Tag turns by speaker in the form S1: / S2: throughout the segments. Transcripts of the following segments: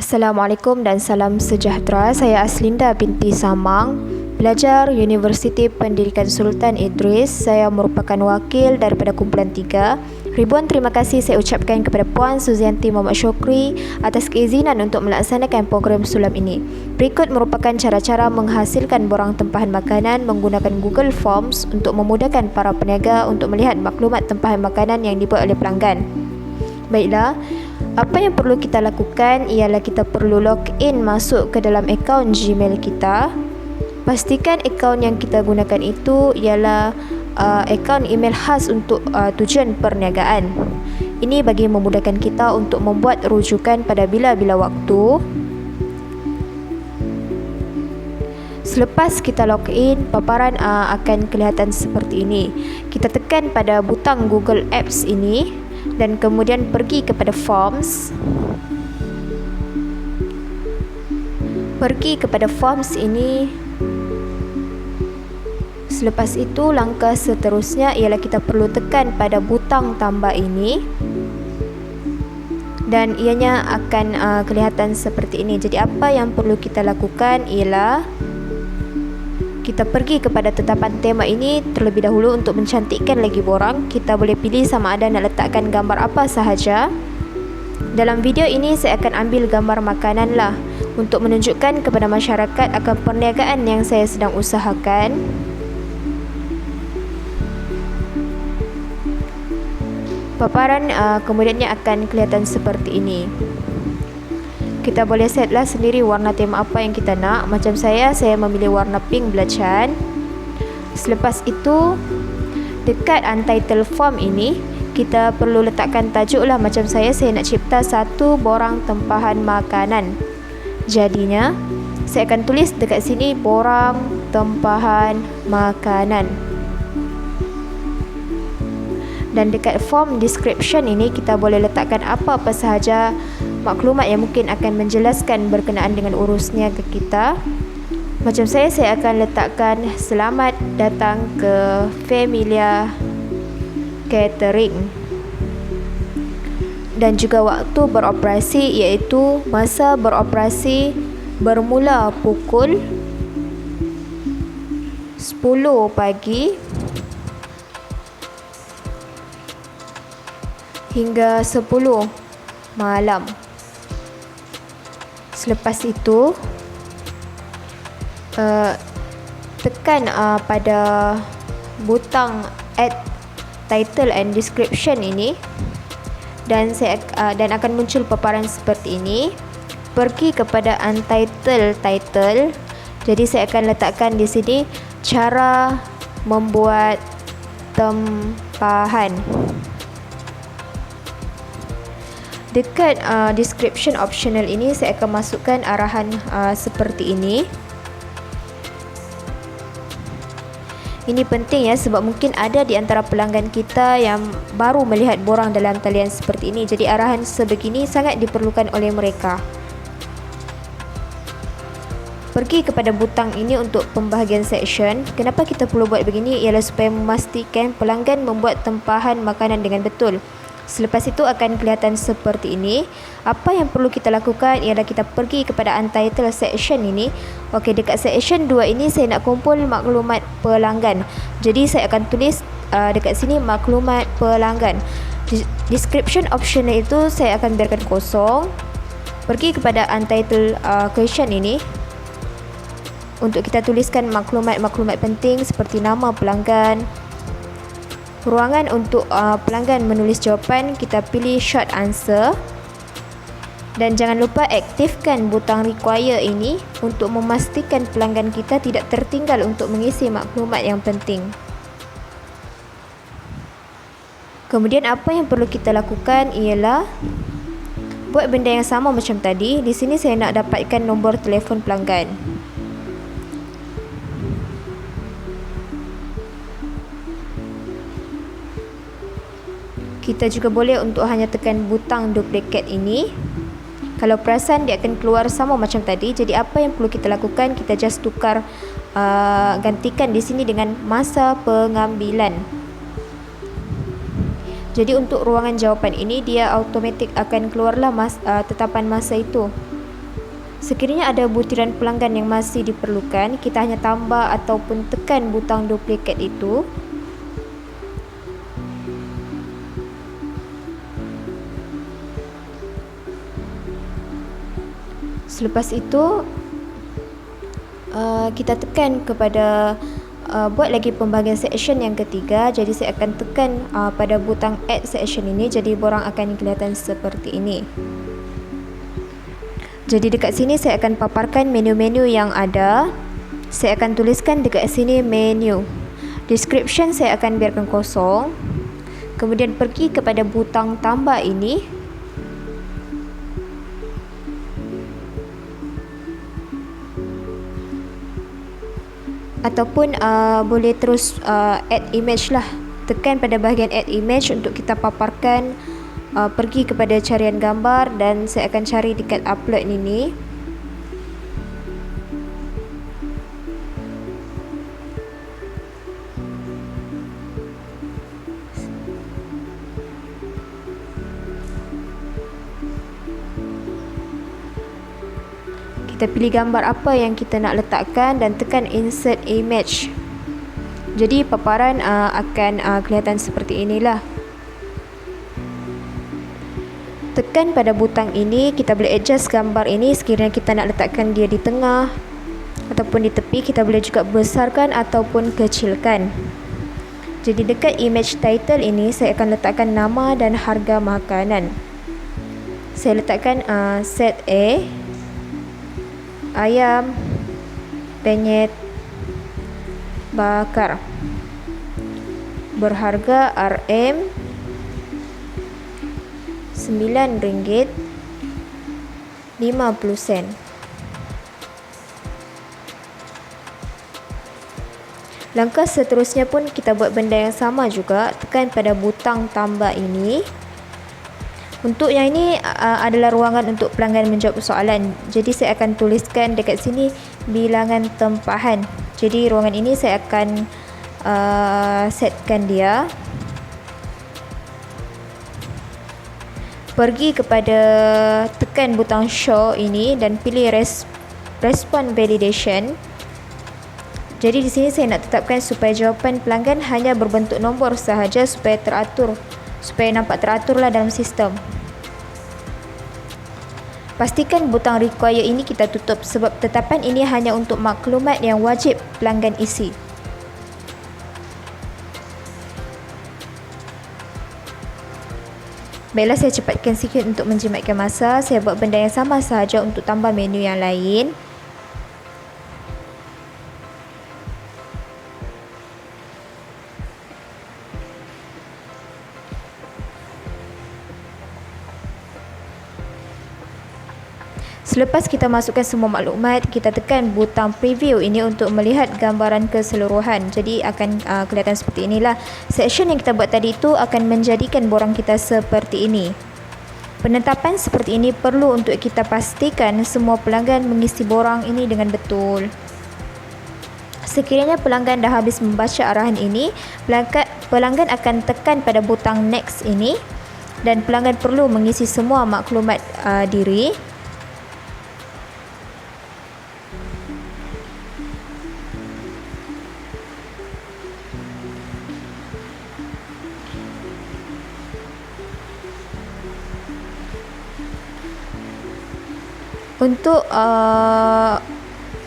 S1: Assalamualaikum dan salam sejahtera. Saya Aslinda binti Samang, pelajar Universiti Pendidikan Sultan Idris. Saya merupakan wakil daripada kumpulan 3. Ribuan terima kasih saya ucapkan kepada Puan Suzianti Muhammad Syukri atas keizinan untuk melaksanakan program sulam ini. Berikut merupakan cara-cara menghasilkan borang tempahan makanan menggunakan Google Forms untuk memudahkan para peniaga untuk melihat maklumat tempahan makanan yang dibuat oleh pelanggan. Baiklah, apa yang perlu kita lakukan ialah kita perlu login masuk ke dalam akaun Gmail kita. Pastikan akaun yang kita gunakan itu ialah akaun email khas untuk tujuan perniagaan. Ini bagi memudahkan kita untuk membuat rujukan pada bila-bila waktu. Selepas kita login, paparan akan kelihatan seperti ini. Kita tekan pada butang Google Apps ini dan kemudian pergi kepada Forms. Pergi kepada Forms ini. Selepas itu, langkah seterusnya ialah kita perlu tekan pada butang tambah ini dan ianya akan kelihatan seperti ini. Jadi apa yang perlu kita lakukan ialah kita pergi kepada tetapan tema ini terlebih dahulu untuk mencantikkan lagi borang. Kita boleh pilih sama ada nak letakkan gambar apa sahaja. Dalam video ini saya akan ambil gambar makanan lah untuk menunjukkan kepada masyarakat akan perniagaan yang saya sedang usahakan. Paparan kemudiannya akan kelihatan seperti ini. Kita boleh setlah sendiri warna tema apa yang kita nak. Macam saya memilih warna pink belacan. Selepas itu, dekat untitled form ini, kita perlu letakkan tajuk lah. Macam saya nak cipta satu borang tempahan makanan. Jadinya, saya akan tulis dekat sini borang tempahan makanan. Dan dekat form description ini kita boleh letakkan apa-apa sahaja maklumat yang mungkin akan menjelaskan berkenaan dengan urus niaga kita. Macam saya akan letakkan selamat datang ke Familia Catering. Dan juga waktu beroperasi iaitu masa beroperasi bermula pukul 10 pagi hingga 10 malam. Selepas itu tekan pada butang add title and description ini dan akan muncul paparan seperti ini. Pergi kepada untitled title. Jadi saya akan letakkan di sini cara membuat tempahan. Dekat description optional ini saya akan masukkan arahan seperti ini. Ini penting ya, sebab mungkin ada di antara pelanggan kita yang baru melihat borang dalam talian seperti ini. Jadi arahan sebegini sangat diperlukan oleh mereka. Pergi kepada butang ini untuk pembahagian section. Kenapa kita perlu buat begini ialah supaya memastikan pelanggan membuat tempahan makanan dengan betul. Selepas itu akan kelihatan seperti ini. Apa yang perlu kita lakukan ialah kita pergi kepada untitled section ini. Okey, dekat section 2 ini saya nak kumpul maklumat pelanggan. Jadi saya akan tulis dekat sini maklumat pelanggan. Description optional itu saya akan biarkan kosong. Pergi kepada untitled question ini untuk kita tuliskan maklumat-maklumat penting seperti nama pelanggan. Ruangan untuk pelanggan menulis jawapan, kita pilih short answer. Dan jangan lupa aktifkan butang require ini untuk memastikan pelanggan kita tidak tertinggal untuk mengisi maklumat yang penting. Kemudian apa yang perlu kita lakukan ialah buat benda yang sama macam tadi. Di sini saya nak dapatkan nombor telefon pelanggan. Kita juga boleh untuk hanya tekan butang duplicate ini. Kalau perasan dia akan keluar sama macam tadi. Jadi apa yang perlu kita lakukan, kita just tukar gantikan di sini dengan masa pengambilan. Jadi untuk ruangan jawapan ini dia automatik akan keluarlah tetapan masa itu. Sekiranya ada butiran pelanggan yang masih diperlukan, kita hanya tambah ataupun tekan butang duplicate itu. Selepas itu kita tekan kepada buat lagi pembahagian section yang ketiga. Jadi saya akan tekan pada butang add section ini, jadi borang akan kelihatan seperti ini. Jadi dekat sini saya akan paparkan menu-menu yang ada. Saya akan tuliskan dekat sini menu. Description saya akan biarkan kosong. Kemudian pergi kepada butang tambah ini. Ataupun boleh terus add image lah. Tekan pada bahagian add image untuk kita paparkan. Pergi kepada carian gambar dan saya akan cari dekat upload ini. Kita pilih gambar apa yang kita nak letakkan dan tekan insert image. Jadi paparan akan kelihatan seperti inilah. Tekan pada butang ini, kita boleh adjust gambar ini sekiranya kita nak letakkan dia di tengah ataupun di tepi. Kita boleh juga besarkan ataupun kecilkan. Jadi dekat image title ini saya akan letakkan nama dan harga makanan. Saya letakkan set A, ayam penyet bakar, berharga RM RM9.50. Langkah seterusnya pun kita buat benda yang sama juga. Tekan pada butang tambah ini. Untuk yang ini adalah ruangan untuk pelanggan menjawab soalan. Jadi saya akan tuliskan dekat sini bilangan tempahan. Jadi ruangan ini saya akan setkan dia. Pergi kepada tekan butang show ini dan pilih respond validation. Jadi di sini saya nak tetapkan supaya jawapan pelanggan hanya berbentuk nombor sahaja supaya teratur, supaya nampak teraturlah dalam sistem. Pastikan butang require ini kita tutup sebab tetapan ini hanya untuk maklumat yang wajib pelanggan isi. Baiklah, saya cepatkan sikit untuk menjimatkan masa. Saya buat benda yang sama sahaja untuk tambah menu yang lain. Selepas kita masukkan semua maklumat, kita tekan butang preview ini untuk melihat gambaran keseluruhan. Jadi akan kelihatan seperti inilah. Section yang kita buat tadi itu akan menjadikan borang kita seperti ini. Penetapan seperti ini perlu untuk kita pastikan semua pelanggan mengisi borang ini dengan betul. Sekiranya pelanggan dah habis membaca arahan ini, pelanggan akan tekan pada butang next ini dan pelanggan perlu mengisi semua maklumat diri. Untuk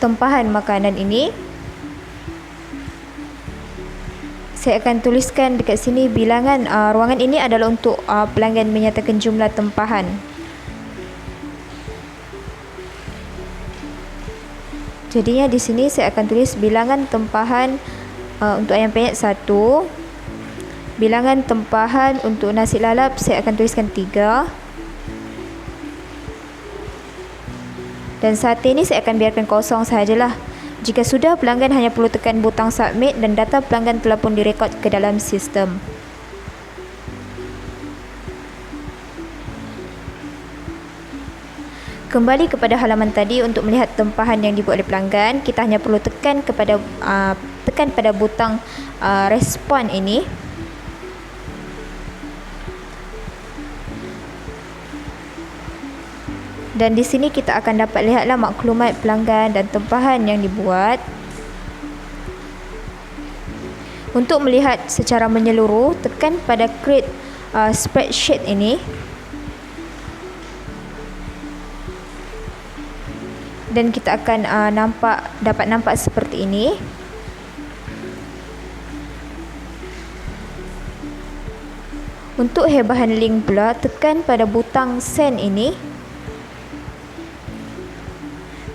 S1: tempahan makanan ini, saya akan tuliskan dekat sini bilangan. Ruangan ini adalah untuk pelanggan menyatakan jumlah tempahan. Jadinya di sini saya akan tulis bilangan tempahan untuk ayam penyet 1. Bilangan tempahan untuk nasi lalap saya akan tuliskan 3. Dan saat ini saya akan biarkan kosong sahajalah. Jika sudah, pelanggan hanya perlu tekan butang submit dan data pelanggan telah pun direkod ke dalam sistem. Kembali kepada halaman tadi untuk melihat tempahan yang dibuat oleh pelanggan, kita hanya perlu tekan pada butang respon ini. Dan di sini kita akan dapat lihatlah maklumat pelanggan dan tempahan yang dibuat. Untuk melihat secara menyeluruh, tekan pada create spreadsheet ini. Dan kita akan dapat nampak seperti ini. Untuk hebahan link pula, tekan pada butang send ini.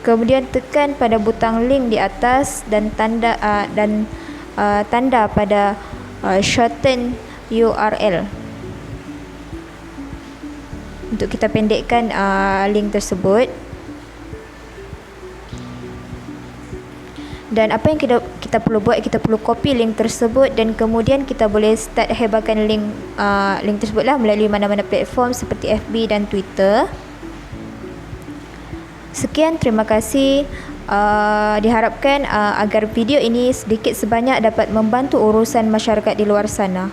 S1: Kemudian tekan pada butang link di atas dan tanda pada shorten URL untuk kita pendekkan link tersebut. Dan apa yang kita perlu buat, kita perlu copy link tersebut dan kemudian kita boleh start hebarkan link tersebut lah melalui mana-mana platform seperti FB dan Twitter. Sekian, terima kasih. Diharapkan agar video ini sedikit sebanyak dapat membantu urusan masyarakat di luar sana.